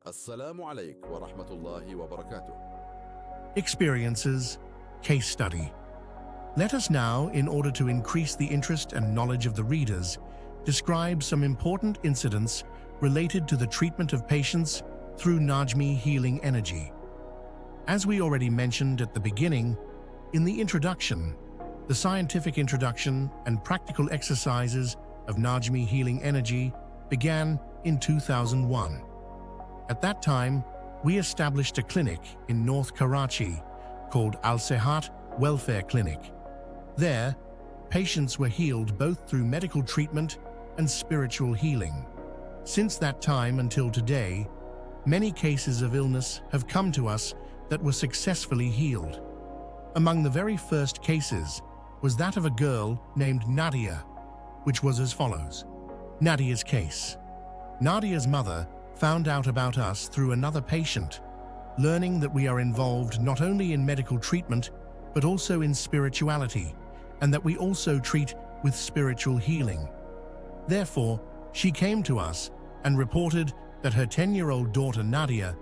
السلام عليك ورحمة الله وبركاته. Experiences, case study. Let us now, in order to increase the interest and knowledge of the readers, describe some important incidents related to the treatment of patients through Najmi Healing Energy. As we already mentioned at the beginning, in the introduction, the scientific introduction and practical exercises of Najmi Healing Energy began in 2001. At that time, we established a clinic in North Karachi called Al Sehat Welfare Clinic. There, patients were healed both through medical treatment and spiritual healing. Since that time until today, many cases of illness have come to us that were successfully healed. Among the very first cases was that of a girl named Nadia, which was as follows. Nadia's case. Nadia's mother found out about us through another patient, learning that we are involved not only in medical treatment, but also in spirituality, and that we also treat with spiritual healing. Therefore, she came to us and reported that her 10-year-old daughter Nadia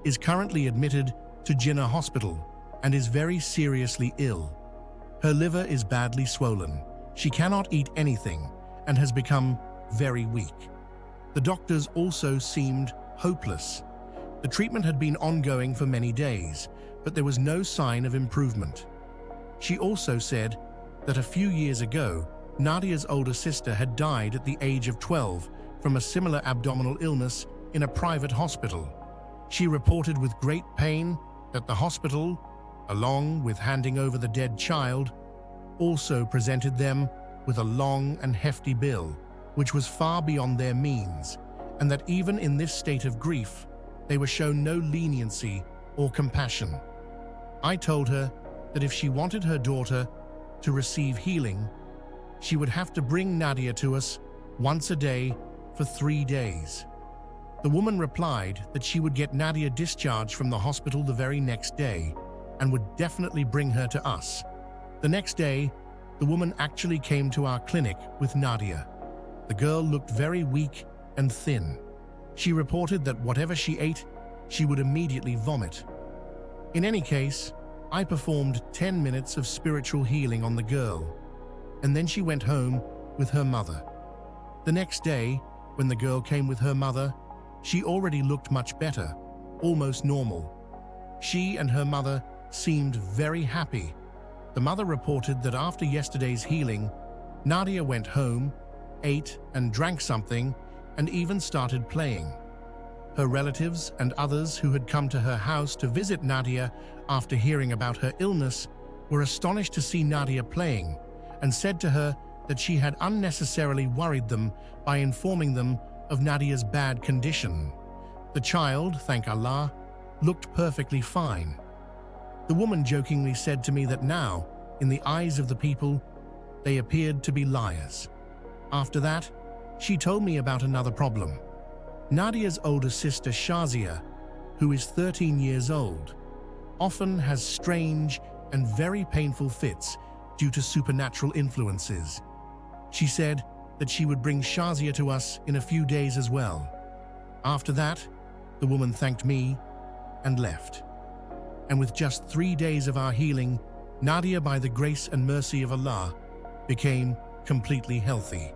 is currently admitted to Jinnah Hospital and is very seriously ill. Her liver is badly swollen, she cannot eat anything, and has become very weak. The doctors also seemed hopeless. The treatment had been ongoing for many days, but there was no sign of improvement. She also said that a few years ago, Nadia's older sister had died at the age of 12 from a similar abdominal illness in a private hospital. She reported with great pain that the hospital, along with handing over the dead child, also presented them with a long and hefty bill, which was far beyond their means, and that even in this state of grief, they were shown no leniency or compassion. I told her that if she wanted her daughter to receive healing, she would have to bring Nadia to us once a day for 3 days. The woman replied that she would get Nadia discharged from the hospital the very next day and would definitely bring her to us. The next day, the woman actually came to our clinic with Nadia. The girl looked very weak and thin. She reported that whatever she ate, she would immediately vomit. In any case, I performed 10 minutes of spiritual healing on the girl, and then she went home with her mother. The next day, when the girl came with her mother, she already looked much better, almost normal. She and her mother seemed very happy. The mother reported that after yesterday's healing, Nadia went home, ate and drank something, and even started playing. Her relatives and others who had come to her house to visit Nadia after hearing about her illness were astonished to see Nadia playing and said to her that she had unnecessarily worried them by informing them of Nadia's bad condition. The child, thank Allah, looked perfectly fine. The woman jokingly said to me that now, in the eyes of the people, they appeared to be liars. After that, she told me about another problem. Nadia's older sister Shazia, who is 13 years old, often has strange and very painful fits due to supernatural influences. She said that she would bring Shazia to us in a few days as well. After that, the woman thanked me and left. And with just 3 days of our healing, Nadia, by the grace and mercy of Allah, became completely healthy.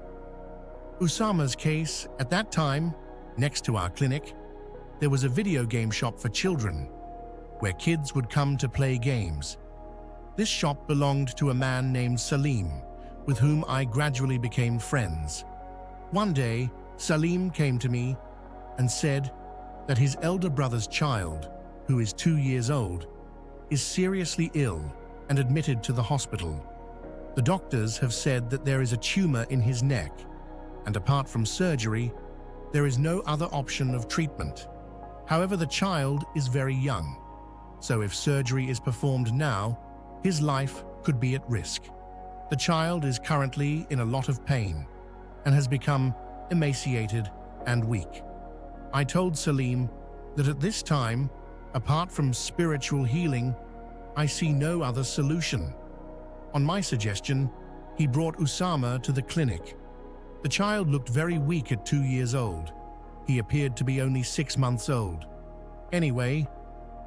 Usama's case, at that time, next to our clinic, there was a video game shop for children, where kids would come to play games. This shop belonged to a man named Salim, with whom I gradually became friends. One day, Salim came to me and said that his elder brother's child, who is 2 years old, is seriously ill and admitted to the hospital. The doctors have said that there is a tumor in his neck, and apart from surgery, there is no other option of treatment. However, the child is very young, so if surgery is performed now, his life could be at risk. The child is currently in a lot of pain and has become emaciated and weak. I told Salim that at this time, apart from spiritual healing, I see no other solution. On my suggestion, he brought Usama to the clinic. The child looked very weak at 2 years old. He appeared to be only 6 months old. Anyway,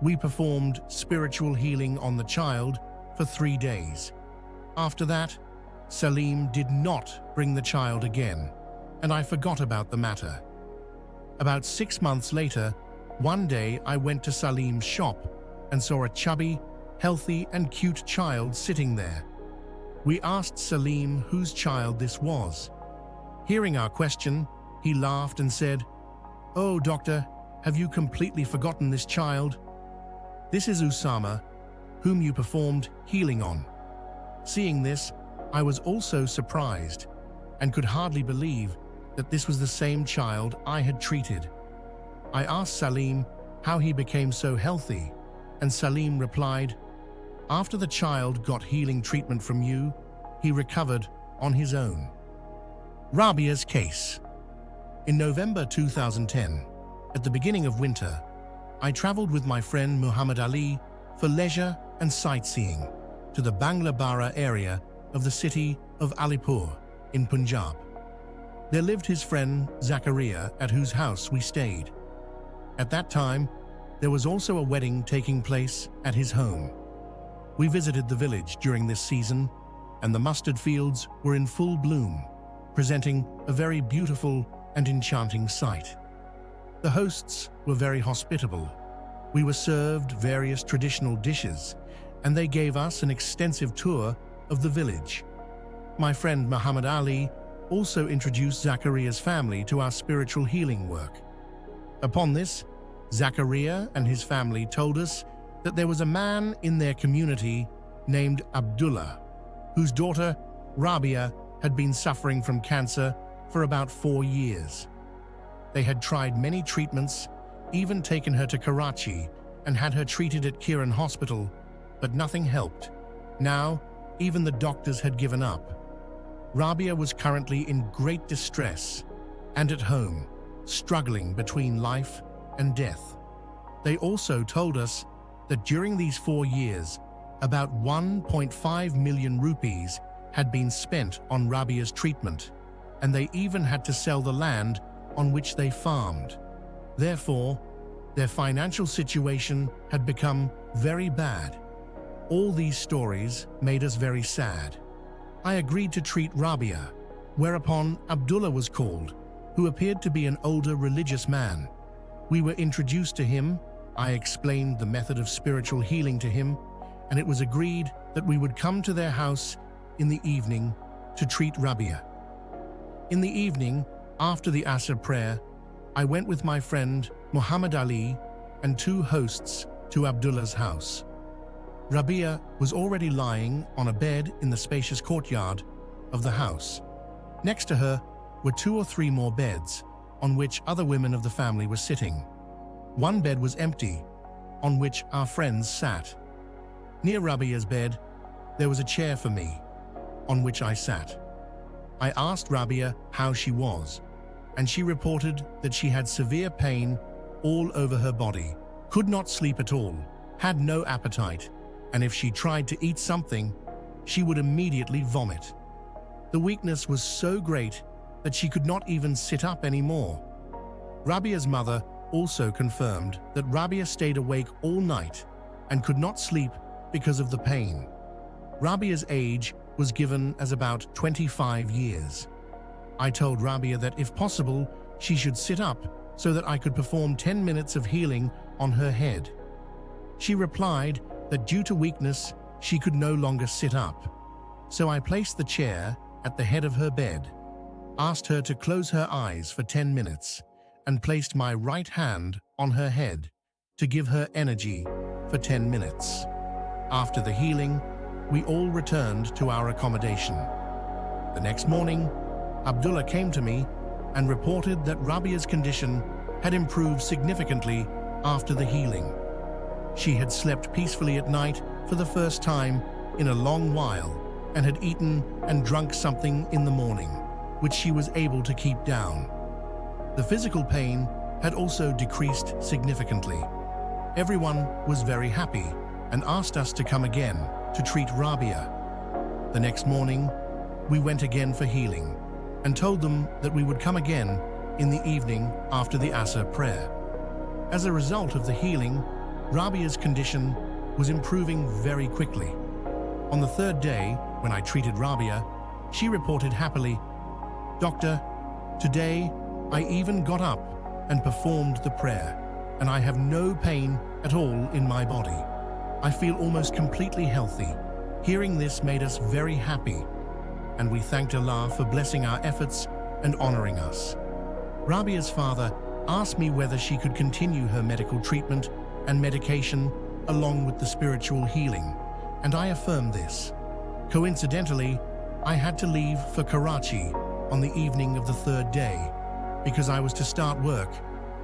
we performed spiritual healing on the child for 3 days. After that, Salim did not bring the child again, and I forgot about the matter. About 6 months later, one day I went to Salim's shop and saw a chubby, healthy and cute child sitting there. We asked Salim whose child this was. Hearing our question, he laughed and said, "Oh, doctor, have you completely forgotten this child? This is Usama, whom you performed healing on." Seeing this, I was also surprised and could hardly believe that this was the same child I had treated. I asked Salim how he became so healthy, and Salim replied, "After the child got healing treatment from you, he recovered on his own." Rabia's case. In November 2010, at the beginning of winter, I traveled with my friend Muhammad Ali for leisure and sightseeing to the Banglabara area of the city of Alipur in Punjab. There lived his friend Zakaria, at whose house we stayed. At that time, there was also a wedding taking place at his home. We visited the village during this season, and the mustard fields were in full bloom, presenting a very beautiful and enchanting sight. The hosts were very hospitable. We were served various traditional dishes, and they gave us an extensive tour of the village. My friend Muhammad Ali also introduced Zakaria's family to our spiritual healing work. Upon this, Zakaria and his family told us that there was a man in their community named Abdullah, whose daughter, Rabia, had been suffering from cancer for about 4 years. They had tried many treatments, even taken her to Karachi and had her treated at Kiran Hospital, but nothing helped. Now, even the doctors had given up. Rabia was currently in great distress and at home, struggling between life and death. They also told us that during these 4 years, about 1.5 million rupees had been spent on Rabia's treatment, and they even had to sell the land on which they farmed. Therefore, their financial situation had become very bad. All these stories made us very sad. I agreed to treat Rabia, whereupon Abdullah was called, who appeared to be an older religious man. We were introduced to him, I explained the method of spiritual healing to him, and it was agreed that we would come to their house in the evening to treat Rabia. In the evening, after the Asr prayer, I went with my friend Muhammad Ali and 2 hosts to Abdullah's house. Rabia was already lying on a bed in the spacious courtyard of the house. Next to her were 2 or 3 more beds, on which other women of the family were sitting. One bed was empty, on which our friends sat. Near Rabia's bed, there was a chair for me, on which I sat. I asked Rabia how she was, and she reported that she had severe pain all over her body, could not sleep at all, had no appetite, and if she tried to eat something, she would immediately vomit. The weakness was so great that she could not even sit up anymore. Rabia's mother also confirmed that Rabia stayed awake all night and could not sleep because of the pain. Rabia's age was given as about 25 years. I told Rabia that if possible, she should sit up so that I could perform 10 minutes of healing on her head. She replied that due to weakness, she could no longer sit up. So I placed the chair at the head of her bed, asked her to close her eyes for 10 minutes, and placed my right hand on her head to give her energy for 10 minutes. After the healing, we all returned to our accommodation. The next morning, Abdullah came to me and reported that Rabia's condition had improved significantly after the healing. She had slept peacefully at night for the first time in a long while and had eaten and drunk something in the morning, which she was able to keep down. The physical pain had also decreased significantly. Everyone was very happy and asked us to come again to treat Rabia. The next morning, we went again for healing and told them that we would come again in the evening after the Asr prayer. As a result of the healing, Rabia's condition was improving very quickly. On the third day, when I treated Rabia, she reported happily, "Doctor, today I even got up and performed the prayer, and I have no pain at all in my body. I feel almost completely healthy." Hearing this made us very happy, and we thanked Allah for blessing our efforts and honoring us. Rabia's father asked me whether she could continue her medical treatment and medication along with the spiritual healing, and I affirmed this. Coincidentally, I had to leave for Karachi on the evening of the third day because I was to start work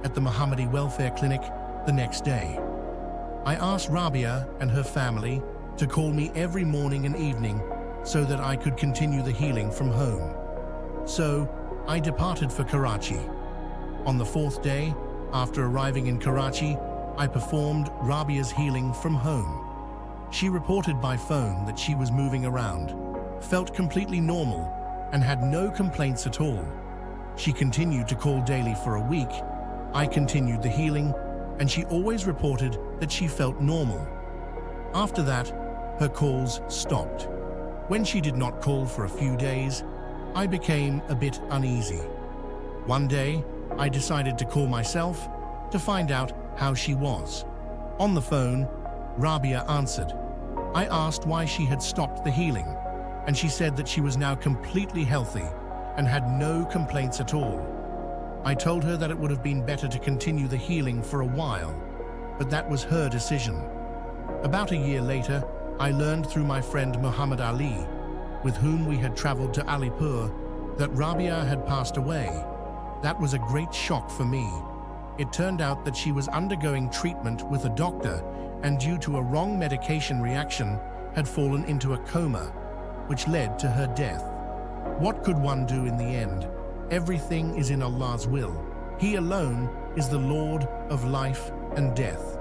at the Mohammadi Welfare Clinic the next day. I asked Rabia and her family to call me every morning and evening so that I could continue the healing from home. So, I departed for Karachi. On the fourth day, after arriving in Karachi, I performed Rabia's healing from home. She reported by phone that she was moving around, felt completely normal, and had no complaints at all. She continued to call daily for a week. I continued the healing, and she always reported that she felt normal. After that, her calls stopped. When she did not call for a few days, I became a bit uneasy. One day, I decided to call myself to find out how she was. On the phone, Rabia answered. I asked why she had stopped the healing, and she said that she was now completely healthy and had no complaints at all. I told her that it would have been better to continue the healing for a while, but that was her decision. About a year later, I learned through my friend Muhammad Ali, with whom we had traveled to Alipur, that Rabia had passed away. That was a great shock for me. It turned out that she was undergoing treatment with a doctor and due to a wrong medication reaction had fallen into a coma, which led to her death. What could one do in the end? Everything is in Allah's will. He alone is the Lord of life and death.